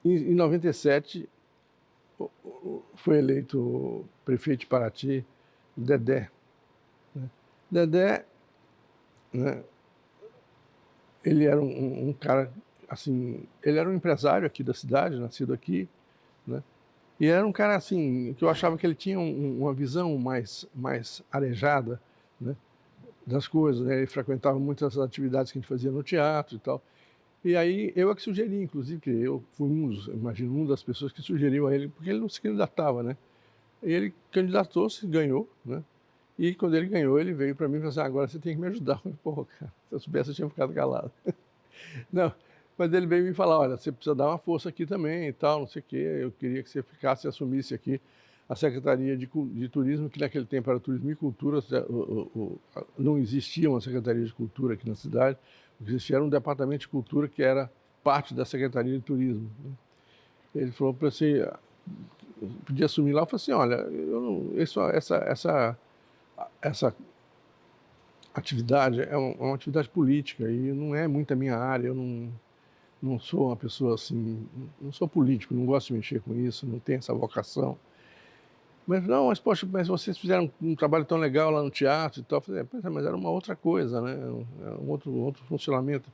Em 97, foi eleito prefeito de Paraty, Dedé, né? Dedé, né, ele era um cara, assim, ele era um empresário aqui da cidade, nascido aqui, né? E era um cara, assim, que eu achava que ele tinha uma visão mais arejada, né, das coisas, né? Ele frequentava muitas atividades que a gente fazia no teatro e tal. E aí eu é que sugeri, inclusive, que eu fui imagino, uma das pessoas que sugeriu a ele, porque ele não se candidatava, né? E ele candidatou-se, ganhou, né? E quando ele ganhou, ele veio para mim e falou assim: agora você tem que me ajudar. Eu falei: pô, cara, se eu soubesse eu tinha ficado calado. Não, mas ele veio me falar: olha, você precisa dar uma força aqui também e tal, não sei o quê. Eu queria que você ficasse e assumisse aqui a Secretaria de Turismo, que naquele tempo era Turismo e Cultura, não existia uma Secretaria de Cultura aqui na cidade, o que existia era um Departamento de Cultura que era parte da Secretaria de Turismo, né? Ele falou para você, podia assumir lá. Eu falei assim: olha, eu não, essa atividade é uma atividade política e não é muito a minha área. Eu não sou uma pessoa assim, não sou político, não gosto de mexer com isso, não tenho essa vocação. Mas não, mas poxa, mas vocês fizeram um trabalho tão legal lá no teatro e tal. Eu falei: pois é, mas era uma outra coisa, né? Era um outro funcionamento.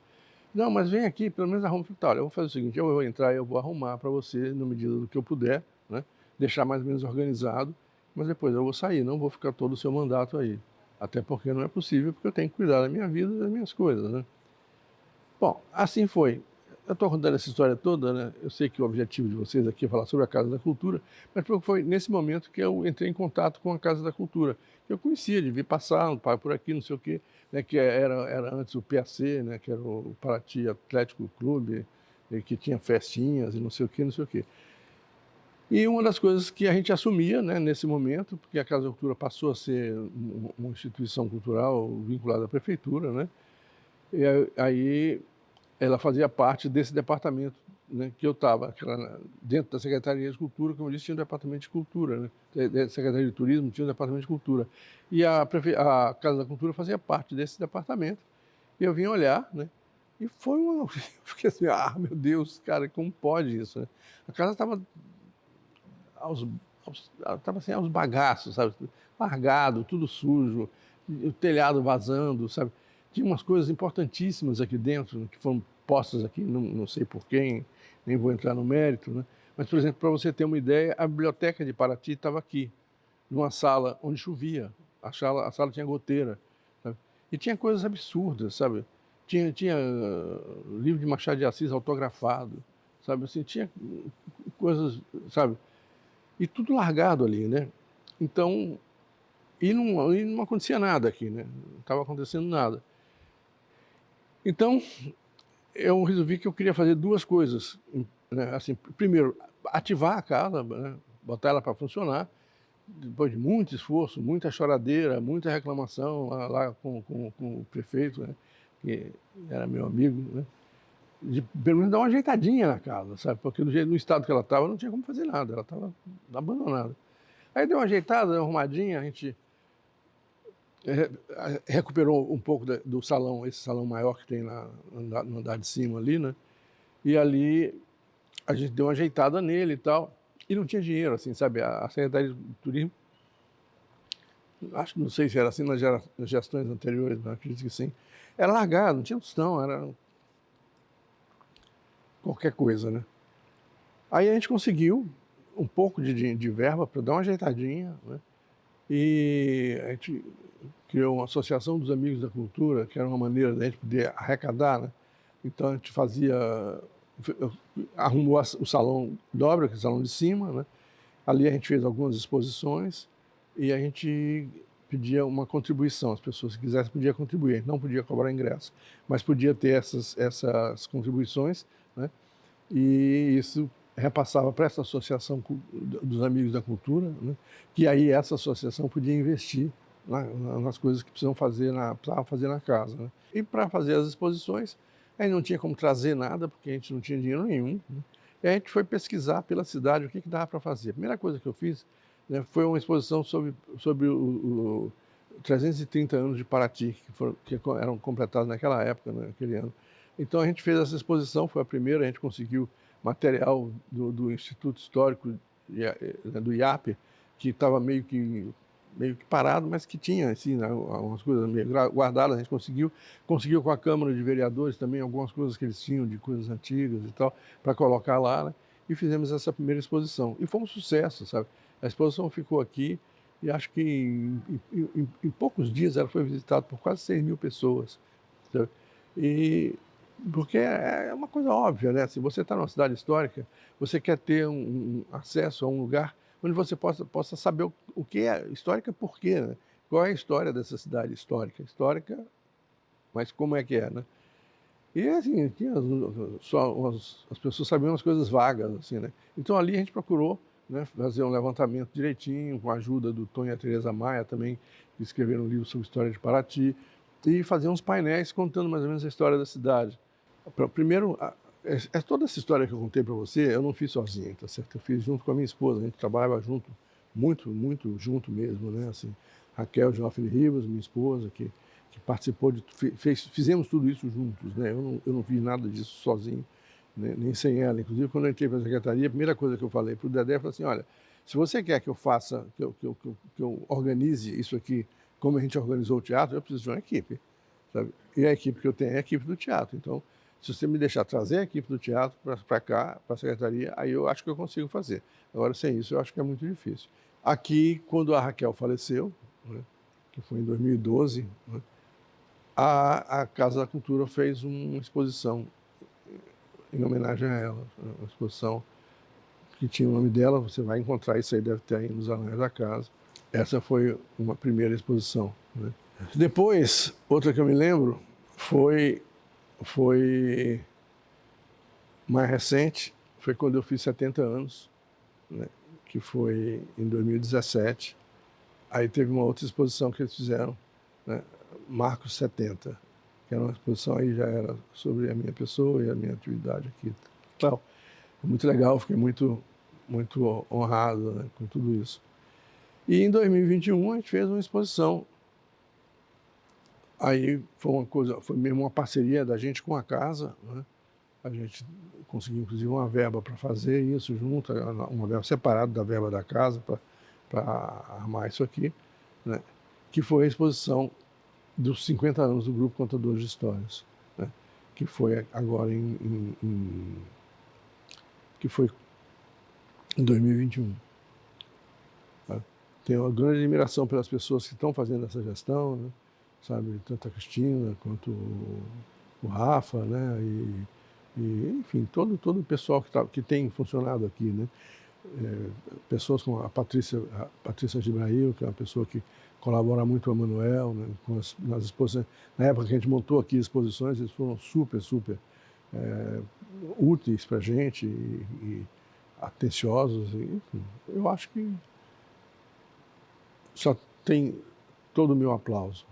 Não, mas vem aqui, pelo menos arruma. Tá, olha, eu vou fazer o seguinte: eu vou entrar e eu vou arrumar para você, na medida do que eu puder, né? Deixar mais ou menos organizado, mas depois eu vou sair, não vou ficar todo o seu mandato aí. Até porque não é possível, porque eu tenho que cuidar da minha vida e das minhas coisas, né? Bom, assim foi. Eu estou contando essa história toda, né? Eu sei que o objetivo de vocês aqui é falar sobre a Casa da Cultura, mas foi nesse momento que eu entrei em contato com a Casa da Cultura, que eu conhecia, de vir passar por aqui, não sei o quê, né? Que era antes o PAC, né? Que era o Paraty Atlético Clube, e que tinha festinhas e não sei o quê, não sei o quê. E uma das coisas que a gente assumia, né, nesse momento, porque a Casa da Cultura passou a ser uma instituição cultural vinculada à prefeitura, né? E aí ela fazia parte desse departamento, né, que eu estava, dentro da Secretaria de Cultura. Como eu disse, tinha um departamento de cultura, né? Da Secretaria de Turismo tinha um departamento de cultura. E a Casa da Cultura fazia parte desse departamento. E eu vim olhar, né? E foi uma. Eu fiquei assim: ah, meu Deus, cara, como pode isso, né? A casa estava aos, tava assim, aos bagaços, sabe? Largado, tudo sujo, o telhado vazando, sabe? Tinha umas coisas importantíssimas aqui dentro, que foram postas aqui, não sei por quem, nem vou entrar no mérito, né? Mas, por exemplo, para você ter uma ideia, a biblioteca de Paraty estava aqui, numa sala onde chovia. A sala tinha goteira, sabe? E tinha coisas absurdas, sabe? Tinha livro de Machado de Assis autografado, sabe? Assim, tinha coisas, sabe? E tudo largado ali, né? Então, e não acontecia nada aqui, né? Não estava acontecendo nada. Então, eu resolvi que eu queria fazer duas coisas, né? Assim, primeiro, ativar a casa, né? Botar ela para funcionar, depois de muito esforço, muita choradeira, muita reclamação lá com o prefeito, né? Que era meu amigo, né? De pelo menos dar uma ajeitadinha na casa, sabe? Porque no estado que ela estava, não tinha como fazer nada, ela estava abandonada. Aí deu uma ajeitada, deu uma arrumadinha, a gente recuperou um pouco do salão, esse salão maior que tem no andar de cima ali, né? E ali a gente deu uma ajeitada nele e tal. E não tinha dinheiro, assim, sabe? A Secretaria de Turismo, acho que não sei se era assim nas gestões anteriores, mas acredito que sim. Era largado, não tinha tostão, era qualquer coisa, né? Aí a gente conseguiu um pouco de verba para dar uma ajeitadinha, né? E a gente criou uma associação dos amigos da cultura, que era uma maneira da gente poder arrecadar, né? Então a gente arrumou o salão Dobra, que é o salão de cima, né? Ali a gente fez algumas exposições e a gente pedia uma contribuição. As pessoas que quisessem podiam contribuir. A gente não podia cobrar ingresso, mas podia ter essas contribuições, né? E isso repassava para essa associação dos amigos da cultura, né? Que aí essa associação podia investir nas coisas que precisam fazer na casa, né? E para fazer as exposições, aí não tinha como trazer nada, porque a gente não tinha dinheiro nenhum, né? E a gente foi pesquisar pela cidade o que dava para fazer. A primeira coisa que eu fiz, né, foi uma exposição sobre o 330 anos de Paraty, que eram completados naquela época, né, naquele ano. Então a gente fez essa exposição, foi a primeira, a gente conseguiu material do Instituto Histórico do IAP, que estava meio que parado, mas que tinha assim, né, algumas coisas meio guardadas. A gente conseguiu com a Câmara de Vereadores também algumas coisas que eles tinham de coisas antigas e tal, para colocar lá, né? E fizemos essa primeira exposição. E foi um sucesso, sabe? A exposição ficou aqui e acho que em poucos dias ela foi visitada por quase 6.000 pessoas, sabe? E porque é uma coisa óbvia, né? Se você está numa cidade histórica, você quer ter um acesso a um lugar onde você possa saber o que é histórica, por quê, né? Qual é a história dessa cidade histórica? Histórica, mas como é que é, né? E assim, tinha as pessoas sabiam as coisas vagas, assim, né? Então ali a gente procurou, né, fazer um levantamento direitinho, com a ajuda do Tonho e a Teresa Maia também, que escreveram um livro sobre história de Paraty, e fazer uns painéis contando mais ou menos a história da cidade. Primeiro, toda essa história que eu contei para você, eu não fiz sozinho, tá certo? Eu fiz junto com a minha esposa, a gente trabalhava junto, muito, muito junto mesmo, né? Assim, Raquel Joffre Rivas, minha esposa, que participou fizemos tudo isso juntos, né? Eu não fiz nada disso sozinho, né? Nem sem ela. Inclusive, quando eu entrei para a secretaria, a primeira coisa que eu falei para o Dedé, foi assim: olha, se você quer que eu faça, que eu organize isso aqui, como a gente organizou o teatro, eu preciso de uma equipe, sabe? E a equipe que eu tenho é a equipe do teatro. Então, se você me deixar trazer a equipe do teatro para cá, para a secretaria, aí eu acho que eu consigo fazer. Agora, sem isso, eu acho que é muito difícil. Aqui, quando a Raquel faleceu, né, que foi em 2012, né, a Casa da Cultura fez uma exposição em homenagem a ela, uma exposição que tinha o nome dela. Você vai encontrar isso aí, deve ter aí nos anais da casa. Essa foi uma primeira exposição, né? Depois, outra que eu me lembro foi mais recente, foi quando eu fiz 70 anos, né, que foi em 2017. Aí teve uma outra exposição que eles fizeram, né, Marcos 70, que era uma exposição, aí já era sobre a minha pessoa e a minha atividade aqui. Então, muito legal, fiquei muito honrado, né, com tudo isso. E em 2021 a gente fez uma exposição. Aí foi mesmo uma parceria da gente com a casa, né? A gente conseguiu inclusive uma verba para fazer isso junto, uma verba separada da verba da casa para armar isso aqui, né? Que foi a exposição dos 50 anos do Grupo Contadores de Histórias, né? Que foi agora que foi em 2021. Tá? Tenho uma grande admiração pelas pessoas que estão fazendo essa gestão, né? Sabe, tanto a Cristina quanto o Rafa, né? Enfim, todo o pessoal que tem funcionado aqui, né? Pessoas como a Patrícia Gibrail, que é uma pessoa que colabora muito com o Manuel, né, nas exposições. Na época que a gente montou aqui exposições, eles foram super úteis para a gente e atenciosos. Enfim, eu acho que só tem todo o meu aplauso.